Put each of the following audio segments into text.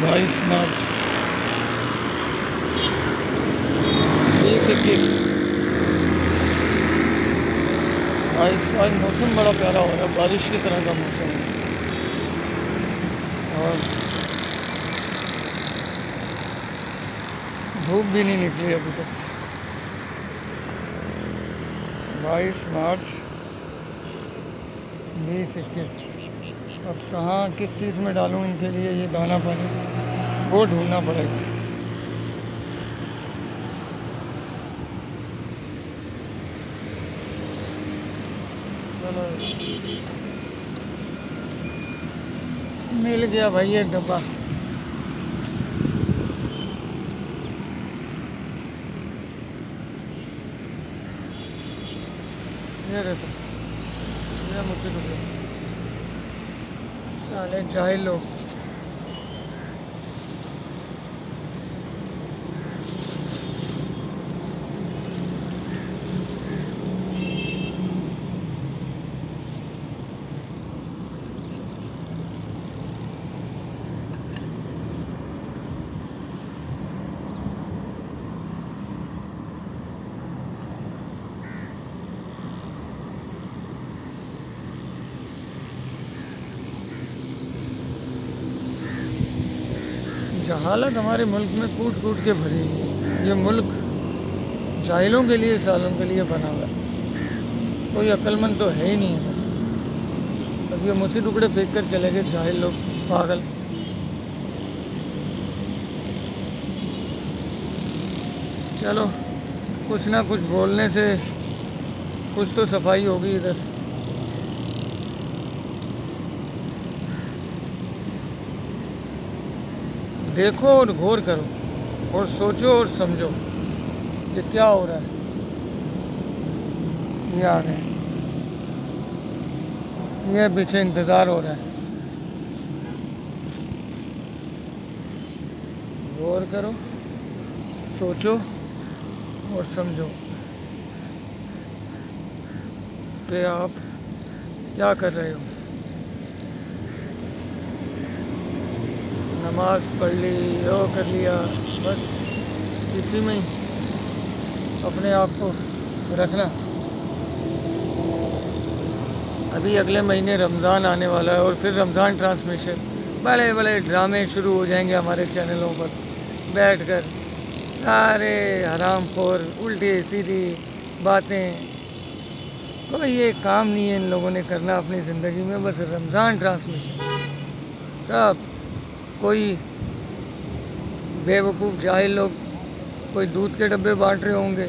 22 मार्च 2021। आज मौसम बड़ा प्यारा हो रहा है, बारिश की तरह का मौसम है। और धूप भी नहीं निकली अभी तक। 22 मार्च 2021। अब कहाँ किस चीज़ में डालूँ इनके लिए ये दाना पानी, वो ढूंढना पड़ेगा। चलो मिल गया भाई एक डब्बा। ये देखो, ये मुझे तो साले जाहिल लोग। जहालत हमारे मुल्क में कूट कूट के भरी है। ये मुल्क जाहिलों के लिए, सालों के लिए बना हुआ है। कोई अक्लमंद तो है ही नहीं है। अब ये मुझसे टुकड़े फेंक कर चले गए जाहिल लोग, पागल। चलो कुछ ना कुछ बोलने से कुछ तो सफाई होगी इधर। देखो और गौर करो और सोचो और समझो कि क्या हो रहा है। ये आ रहे हैं, ये पीछे इंतज़ार हो रहा है। गौर करो, सोचो और समझो कि आप क्या कर रहे हो। नमाज पढ़ ली, यो कर लिया, बस इसी में ही अपने आप को रखना। अभी अगले महीने रमज़ान आने वाला है और फिर रमज़ान ट्रांसमिशन, बड़े बड़े ड्रामे शुरू हो जाएंगे हमारे चैनलों पर बैठकर। सारे हराम खोर उल्टी सीधी बातें, कोई ये काम नहीं है इन लोगों ने करना अपनी ज़िंदगी में, बस रमज़ान ट्रांसमिशन। सब कोई बेवकूफ़ जाहिल लोग कोई दूध के डब्बे बांट रहे होंगे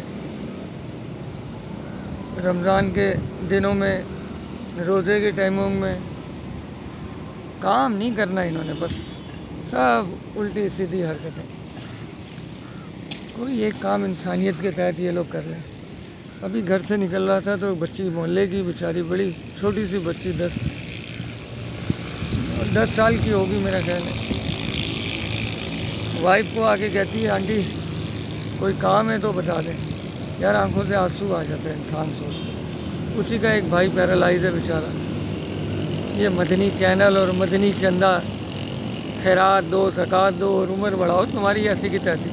रमज़ान के दिनों में, रोज़े के टाइमों में। काम नहीं करना इन्होंने, बस सब उल्टी सीधी हरकतें। कोई एक काम इंसानियत के तहत ये लोग कर रहे हैं। अभी घर से निकल रहा था तो बच्ची, मोहल्ले की बेचारी, बड़ी छोटी सी बच्ची, 10 साल की होगी मेरा ख्याल है। वाइफ को आके कहती है, आंटी कोई काम है तो बता दें। यार आंखों से आंसू आ जाते हैं इंसान सोचते। उसी का एक भाई पैरालाइज है बेचारा। ये मदनी चैनल और मदनी चंदा, खैरात दो, ज़कात दो और उम्र बढ़ाओ तुम्हारी ऐसी की तैसी।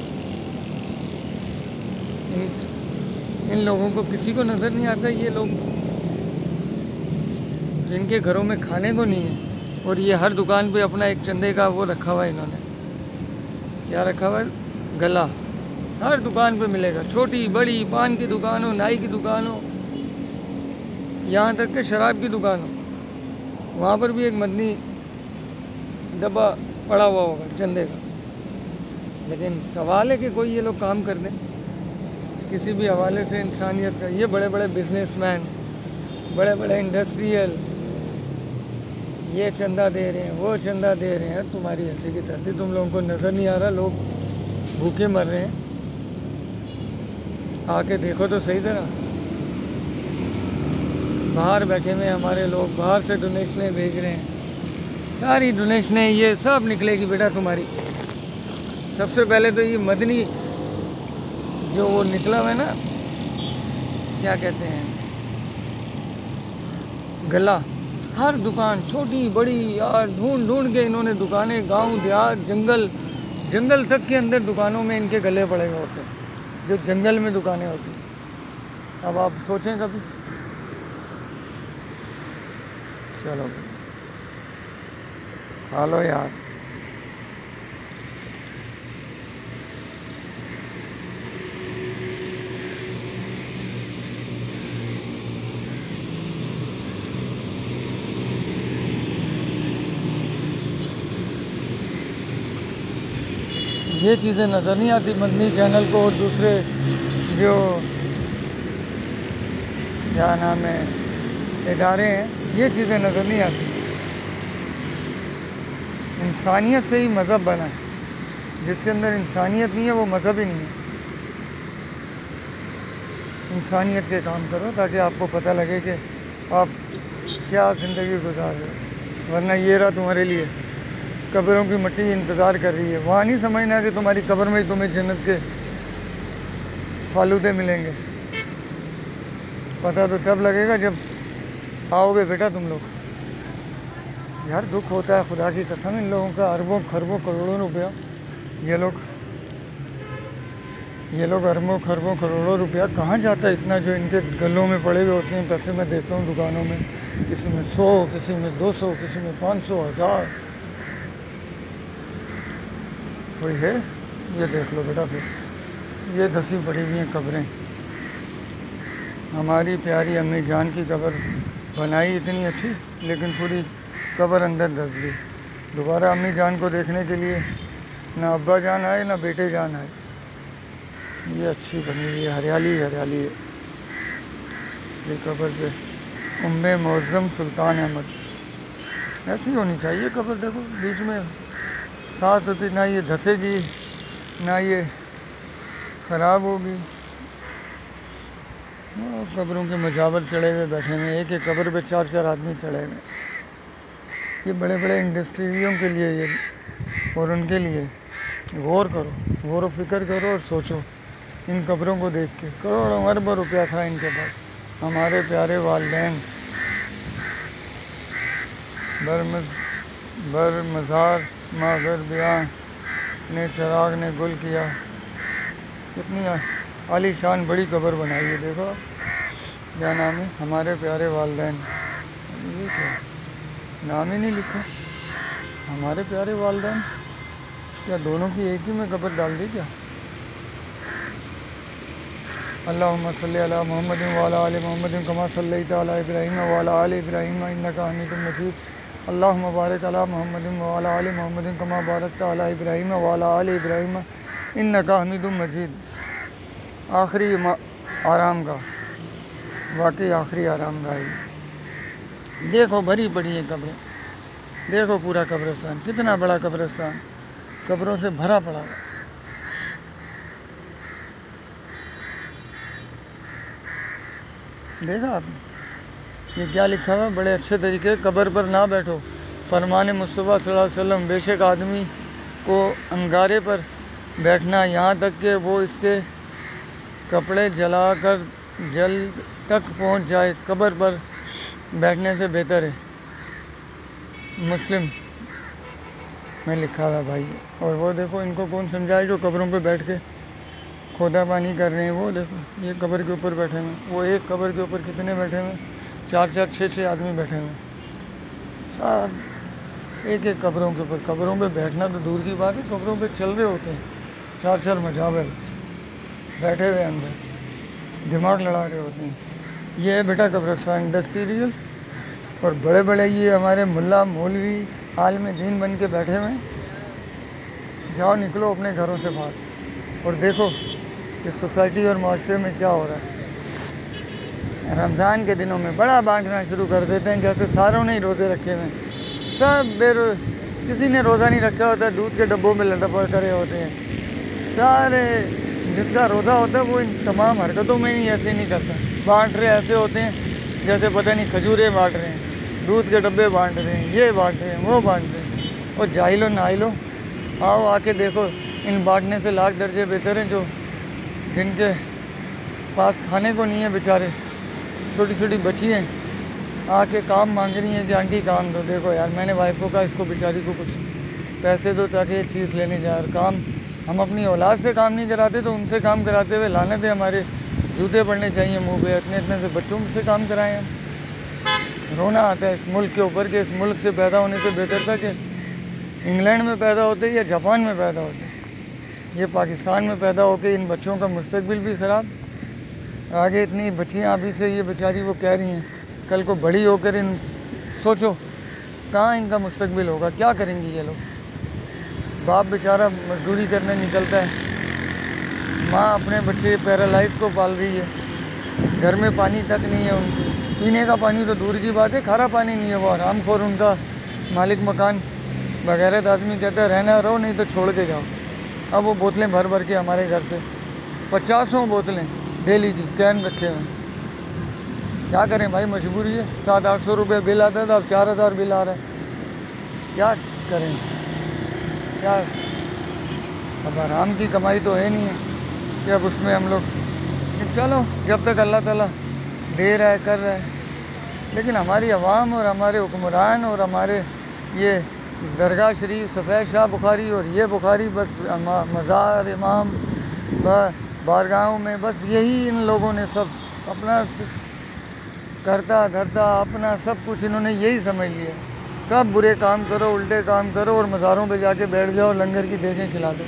इन लोगों को किसी को नज़र नहीं आता, ये लोग जिनके घरों में खाने को नहीं है। और ये हर दुकान पे अपना एक चंदे का वो रखा हुआ है इन्होंने। क्या रखा हुआ है? गला। हर दुकान पे मिलेगा, छोटी बड़ी, पान की दुकान हो, नाई की दुकान हो, यहाँ तक कि शराब की दुकान हो, वहाँ पर भी एक मदनी डब्बा पड़ा हुआ होगा चंदे का। लेकिन सवाल है कि कोई ये लोग काम कर दें किसी भी हवाले से इंसानियत का। ये बड़े बड़े बिजनेसमैन, बड़े बड़े इंडस्ट्रियल, ये चंदा दे रहे हैं, वो चंदा दे रहे हैं। तुम्हारी ऐसी की तैसी, तुम लोगों को नज़र नहीं आ रहा लोग भूखे मर रहे हैं? आके देखो तो सही तरह। बाहर बैठे हुए हमारे लोग, बाहर से डोनेशनें भेज रहे हैं। सारी डोनेशनें ये सब निकलेगी बेटा तुम्हारी। सबसे पहले तो ये मदनी जो वो निकला हुआ है ना, क्या कहते हैं, गला, हर दुकान छोटी बड़ी यार ढूंढ ढूंढ के इन्होंने दुकानें, गांव देहात जंगल जंगल तक के अंदर दुकानों में इनके गले पड़े हुए होते हैं, जो जंगल में दुकानें होती हैं। अब आप सोचें कभी। चलो खा लो यार। ये चीज़ें नज़र नहीं आती मदनी चैनल को और दूसरे जो क्या नाम है इदारे हैं, ये चीज़ें नज़र नहीं आती। इंसानियत से ही मज़हब बना है, जिसके अंदर इंसानियत नहीं है वो मज़हब ही नहीं है। इंसानियत के काम करो ताकि आपको पता लगे कि आप क्या ज़िंदगी गुजार रहे हो, वरना ये रहा तुम्हारे लिए कब्रों की मिट्टी इंतज़ार कर रही है। वहाँ नहीं समझना कि तुम्हारी कब्र में ही तुम्हें जन्नत के फालूदे मिलेंगे। पता तो तब लगेगा जब आओगे बेटा तुम लोग। यार दुख होता है खुदा की कसम, इन लोगों का अरबों खरबों करोड़ों रुपया, ये लोग अरबों खरबों करोड़ों रुपया कहाँ जाता है इतना, जो इनके गलों में पड़े हुए होते हैं पैसे। मैं देखता हूँ दुकानों में, किसी में 100, किसी में 200, किसी में 500, 1000। कोई है? ये देख लो बेटा, फिर ये धसी पड़ी हुई हैं कब्रें। हमारी प्यारी अम्मी जान की कब्र बनाई इतनी अच्छी, लेकिन पूरी कब्र अंदर धस गई। दोबारा अम्मी जान को देखने के लिए ना अब्बा जान आए ना बेटे जान आए। ये अच्छी बनी हुई है, हरियाली हरियाली है। ये कब्र पे उम्मे मुअज़्ज़म सुल्तान अहमद, ऐसी होनी चाहिए कब्र। देखो बीच में साथ होती, ना ये धसेगी ना ये ख़राब होगी। कब्रों के मजावर चढ़े हुए बैठे हुए, एक एक कब्र पे 4-4 आदमी चढ़े हुए। ये बड़े बड़े इंडस्ट्रियों के लिए ये, और उनके लिए गौर करो, गौर व फिक्र करो और सोचो इन कब्रों को देख के। करोड़ों अरबों रुपया था इनके पास। हमारे प्यारे वालिदैन बर मज़ार मागर बयां ने चराग ने गुल किया। कितनी आलीशान बड़ी कब्र बनाई है। देखो क्या नाम है, हमारे प्यारे वालिदैन। ये क्या नाम ही नहीं लिखा, हमारे प्यारे वालिदैन। क्या दोनों की एक ही में कब्र डाल दी क्या? अल्लाहुम्मा सल्ली अला मुहम्मद व अला आलि मुहम्मद कमा सल्लैता अला इब्राहीम व अला आलि इब्राहीम इन्नका हमीदुम मजीद। अल्लाहुम्मा बारिक अला मुहम्मद व अला आलि मुहम्मद कमा बारकता अला इब्राहीम व अला आलि इब्राहीम इन्नका हमीदुम मजीद। आखिरी आराम का, वाकई आखिरी आराम का है। देखो भरी पड़ी है कब्रें, देखो पूरा कब्रिस्तान, कितना बड़ा कब्रिस्तान कब्रों से भरा पड़ा है। देखा आपने ये क्या लिखा हुआ? बड़े अच्छे तरीके, कब्र पर ना बैठो, फरमान मुस्तफ़ा सल्लल्लाहु अलैहि वसल्लम। बेशक आदमी को अंगारे पर बैठना, यहाँ तक कि वो इसके कपड़े जलाकर जल तक पहुँच जाए, कब्र पर बैठने से बेहतर है। मुस्लिम में लिखा हुआ भाई। और वो देखो इनको कौन समझाए जो कब्रों पे बैठ के खोदा पानी कर रहे हैं। वो देखो ये कब्र के ऊपर बैठे हुए, वो एक कब्र के ऊपर कितने बैठे हुए? 4-4, 6-6 आदमी बैठे हुए सब एक एक कब्रों के ऊपर। कब्रों पे बैठना तो दूर की बात है, कब्रों पे चल रहे होते हैं 4-4 मजावर बैठे हुए अंदर, दिमाग लड़ा रहे होते हैं। ये है बेटा कब्रिस्तान इंडस्ट्रियल्स। और बड़े बड़े ये हमारे मुल्ला मौलवी आलिम दीन बन के बैठे हुए हैं। जाओ निकलो अपने घरों से बाहर और देखो कि सोसाइटी और माशरे में क्या हो रहा है। रमज़ान के दिनों में बड़ा बांटना शुरू कर देते हैं, जैसे सारों ने ही रोज़े रखे हुए हैं। सब किसी ने रोज़ा नहीं रखा होता, दूध के डब्बों में लटपट करे होते हैं सारे। जिसका रोज़ा होता है वो इन तमाम हरकतों में ही ऐसे नहीं करता। बांट रहे ऐसे होते हैं जैसे पता नहीं खजूरें बांट रहे हैं, दूध के डब्बे बांट रहे हैं, ये बांट रहे हैं, वो बांट रहे हैं। और जाहिलो नाहिलो, आओ आके देखो, इन बांटने से लाख दर्जे बेहतर हैं जो जिनके पास खाने को नहीं है बेचारे, छोटी छोटी बच्चियाँ आके काम मांग रही हैं कि आंटी काम दो। देखो यार, मैंने वाइफ को कहा इसको बेचारी को कुछ पैसे दो ताकि ये चीज़ लेने जाए। और काम हम अपनी औलाद से काम नहीं कराते तो उनसे काम कराते हुए लानत है, हमारे जूते पड़ने चाहिए मुँह पे। इतने इतने से बच्चों से काम कराएं हम। रोना आता है इस मुल्क के ऊपर कि इस मुल्क से पैदा होने से बेहतर था कि इंग्लैंड में पैदा होते या जापान में पैदा होते। ये पाकिस्तान में पैदा होके इन बच्चों का मुस्तकबिल भी ख़राब। आगे इतनी बच्चियाँ अभी से ये बेचारी वो कह रही हैं, कल को बड़ी होकर इन सोचो कहाँ इनका मुस्तकबिल होगा, क्या करेंगी ये लोग। बाप बेचारा मजदूरी करने निकलता है, माँ अपने बच्चे पैरालाइज को पाल रही है, घर में पानी तक नहीं है उनकी, पीने का पानी तो दूर की बात है, खारा पानी नहीं है। वो हरामखोर उनका मालिक मकान बगैरत आदमी कहता है रहना रहो नहीं तो छोड़ के जाओ। अब वो बोतलें भर भर के हमारे घर से 50 बोतलें डेली की कैन रखे हुए। क्या करें भाई, मजबूरी है। 700-800 रुपये बिल आता था, अब 4000 बिल आ रहा है। क्या करें, क्या अब आराम की कमाई तो है नहीं है कि अब उसमें हम लोग चलो जब तक अल्लाह ताला दे रहा है कर रहा है। लेकिन हमारी अवाम और हमारे हुक्मरान और हमारे ये दरगाह शरीफ सफ़ेद शाह बुखारी और ये बुखारी बस मज़ार इमाम बारगाहों में बस यही इन लोगों ने सब अपना करता धरता अपना सब कुछ इन्होंने यही समझ लिया। सब बुरे काम करो, उल्टे काम करो और मज़ारों पे जाके बैठ जाओ, लंगर की देखें खिला दो।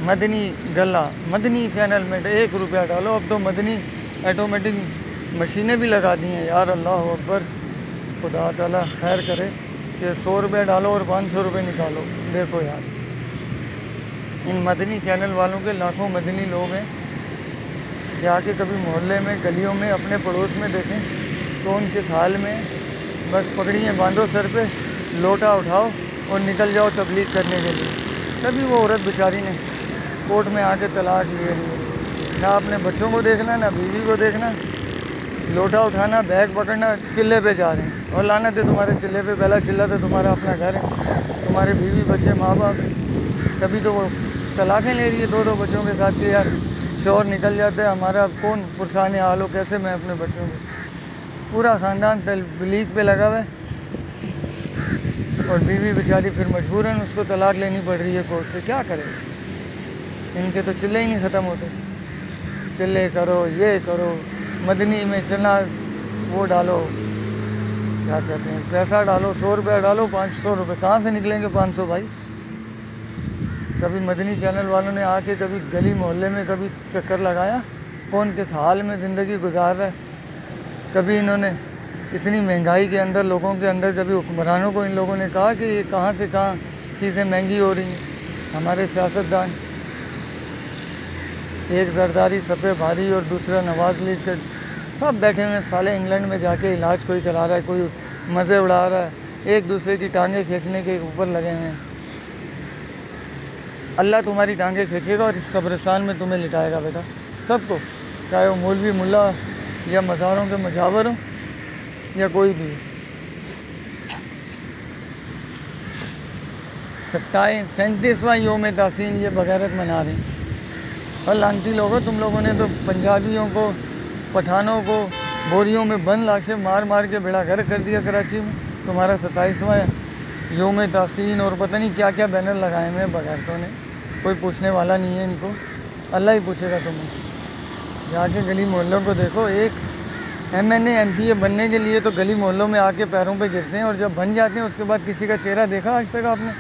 मदनी गला मदनी चैनल में 1 रुपया डालो। अब तो मदनी ऑटोमेटिक मशीनें भी लगा दी हैं यार, अल्लाह अकबर। खुदा ताला खैर करे कि 100 रुपये डालो और 500 रुपये निकालो। देखो यार, इन मदनी चैनल वालों के लाखों मदनी लोग हैं, जाके कभी मोहल्ले में गलियों में अपने पड़ोस में देखें तो उनके हाल में बस पगड़ियाँ बांधो सर पे, लोटा उठाओ और निकल जाओ तबलीग करने के लिए। तभी वो औरत बेचारी ने कोर्ट में आके तलाक ले ली। ना अपने बच्चों को देखना, ना बीवी को देखना, लोटा उठाना, बैग पकड़ना, चिल्ले पे जा रहे हैं। और लानत है तुम्हारे चिल्ले पे, पहला चिल्ला तो तुम्हारा अपना घर है, तुम्हारे बीवी बच्चे माँ बाप। कभी तो वो तलाक़ें ले रही है 2-2 बच्चों के साथ कि यार शोर निकल जाता है, हमारा कौन पुरसाने हाल हो, कैसे मैं अपने बच्चों को। पूरा ख़ानदान तबलीग पे लगा हुआ है और बीवी बेचारी फिर मजबूरन उसको तलाक लेनी पड़ रही है कोर्ट से। क्या करे, इनके तो चिल्ले ही नहीं ख़त्म होते। चिल्ले करो, ये करो, मदनी में चना वो डालो, क्या कहते हैं, पैसा डालो, 100 रुपया डालो, 500 रुपये कहाँ से निकलेंगे 500 भाई। कभी मदनी चैनल वालों ने आके कभी गली मोहल्ले में कभी चक्कर लगाया, कौन किस हाल में ज़िंदगी गुजार रहा है। कभी इन्होंने इतनी महंगाई के अंदर लोगों के अंदर, कभी हुक्मरानों को इन लोगों ने कहा कि ये कहाँ से कहाँ चीज़ें महंगी हो रही हैं। हमारे सियासतदान, एक जरदारी सफ़े भारी और दूसरा नवाज़ लीग के, सब बैठे हुए साले इंग्लैंड में जाके इलाज कोई करा रहा है, कोई मज़े उड़ा रहा है, एक दूसरे की टांगें खींचने के ऊपर लगे हुए हैं। अल्लाह तुम्हारी टांगें खींचेगा और इस कब्रिस्तान में तुम्हें लिटाएगा बेटा, सबको, चाहे वो मौलवी मुल्ला या मज़ारों के मजावर हो या कोई भी। 37वां योम तासीन ये बगैरत मना रहे हैं। और लानती लोगों, तुम लोगों ने तो पंजाबियों को, पठानों को बोरियों में बंद लाशें मार मार के बेड़ा गर्क कर दिया कराची में। तुम्हारा 27वां योम तासीन और पता नहीं क्या क्या बैनर लगाए हुए हैं बगैरतों ने। कोई पूछने वाला नहीं है इनको, अल्लाह ही पूछेगा तुम्हें। जाके गली मोहल्लों को देखो, एक MNA MPA बनने के लिए तो गली मोहल्लों में आके पैरों पे गिरते हैं और जब बन जाते हैं उसके बाद किसी का चेहरा देखा आज तक आपने?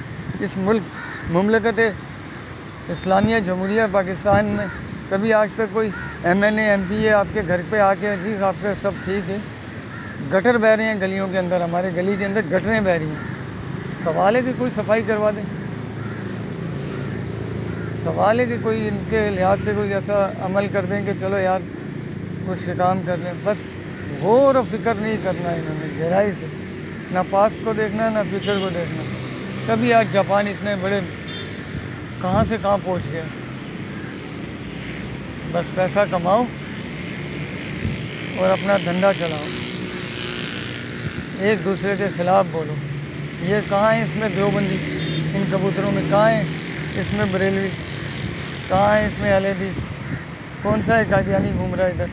इस मुल्क मुमलकत इस्लामिया जमहूरिया पाकिस्तान में कभी आज तक कोई MNA MPA आपके घर पे आके जी आपका सब ठीक है? गटर बह रहे हैं गलियों के अंदर, हमारे गली के अंदर गटरें बह रही हैं। सवाल है कि कोई सफाई करवा दे, सवाल है कि कोई इनके लिहाज से कोई ऐसा अमल कर दें कि चलो यार कुछ काम कर लें। बस गौर और फिक्र नहीं करना इन्होंने गहराई से, ना पास्ट को देखना ना फ्यूचर को देखना। तभी आज जापान इतने बड़े कहाँ से कहाँ पहुँच गया। बस पैसा कमाओ और अपना धंधा चलाओ, एक दूसरे के ख़िलाफ़ बोलो। ये कहाँ है इसमें देवबंदी, इन कबूतरों में कहाँ है इसमें बरेलवी, कहाँ है इसमें अहले हदीस, कौन सा है कादियानी घूम रहा है इधर।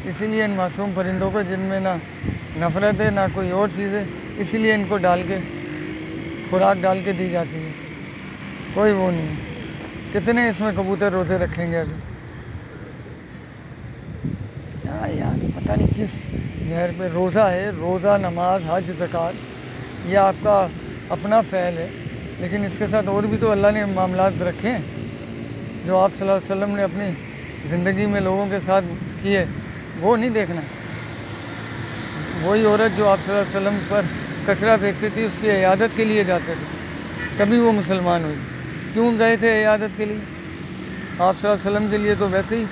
इसीलिए इन मासूम परिंदों को, जिनमें ना नफ़रत है ना कोई और चीज़ है, इसीलिए इनको डाल के खुराक डाल के दी जाती है। कोई वो नहीं है। कितने इसमें कबूतर रोज़े रखेंगे अभी। क्या यार, पता नहीं किस जहर पे। रोज़ा है, रोज़ा, नमाज, हज, ज़कात, ये आपका अपना फ़ैल है, लेकिन इसके साथ और भी तो अल्लाह ने मामलात रखे हैं जो आप सल्लल्लाहु अलैहि वसल्लम ने अपनी ज़िंदगी में लोगों के साथ किए, वो नहीं देखना। वही औरत जो आप सल्लल्लाहु अलैहि वसल्लम पर कचरा फेंकती थी, उसकी इयादत के लिए जाते थे, तभी वो मुसलमान हुई। क्यों गए थे इयादत के लिए? आप सल्लल्लाहु अलैहि वसल्लम के लिए तो वैसे ही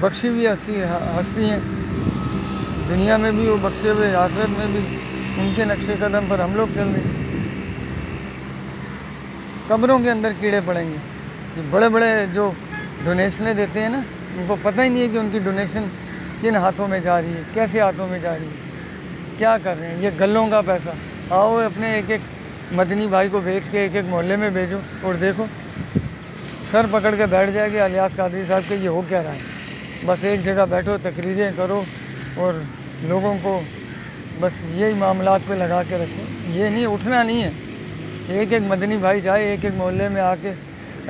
बख्शी हुई हस्ती हैं, दुनिया में भी वो बख्शे हुए, आखिरत में भी उनके नक्शे कदम पर हम लोग चल रहे हैं। कब्रों के अंदर कीड़े पड़ेंगे। ये बड़े बड़े जो डोनेशनें देते हैं ना, उनको पता ही नहीं है कि उनकी डोनेशन किन हाथों में जा रही है, कैसे हाथों में जा रही है, क्या कर रहे हैं। ये गल्लों का पैसा। आओ अपने एक एक मदनी भाई को भेज के एक एक मोहल्ले में भेजो और देखो, सर पकड़ के बैठ जाएगी इलियास कादरी साहब के ये हो क्या रहा है। बस एक जगह बैठो, तकरीरें करो और लोगों को बस यही मामलात पे लगा के रखो। ये नहीं, उठना नहीं है। एक एक मदनी भाई जाए एक एक मोहल्ले में आके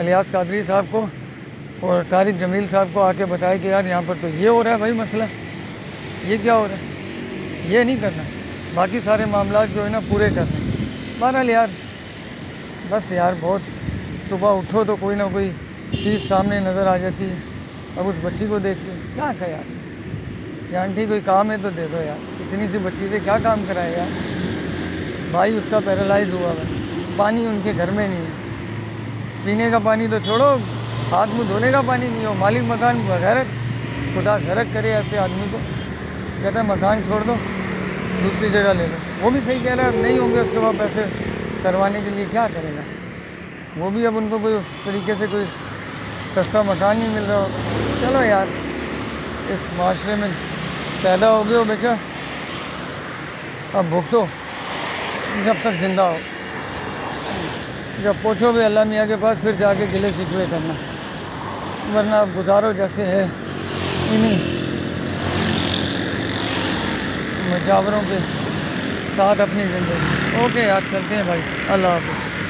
इलियास कादरी साहब को और तारिक जमील साहब को आके बताए कि यार यहाँ पर तो ये हो रहा है भाई, मसला ये क्या हो रहा है। ये नहीं करना, बाकी सारे मामलात जो है ना पूरे करने। बहरहाल यार, बस यार, बहुत सुबह उठो तो कोई ना कोई चीज़ सामने नज़र आ जाती है। अब उस बच्ची को देख के क्या था यार, या आंटी कोई काम है तो दे दो यार, इतनी सी बच्ची से क्या काम कराए यार। भाई उसका पैरालाइज हुआ है, पानी उनके घर में नहीं है, पीने का पानी तो छोड़ो, हाथ मुँह धोने का पानी नहीं हो। मालिक मकान गैरत, खुदा गैरत करे ऐसे आदमी को, कहता है मकान छोड़ दो, दूसरी जगह ले लो। वो भी सही कह रहा है, नहीं होंगे उसके बाद पैसे करवाने के लिए क्या करेगा वो भी। अब उनको कोई उस तरीके से कोई सस्ता मकान नहीं मिल रहा होगा। चलो यार, इस माशरे में पैदा हो गए हो बेचा, अब भुगतो जब तक जिंदा हो। जब पहुँचोगे अल्लाह मियाँ के पास, फिर जाके गिले शिकवे करना, वरना अब गुजारो जैसे है इन्हीं मुजावरों के साथ अपनी ज़िंदगी। ओके यार, चलते हैं भाई, अल्लाह हाफ़िज़।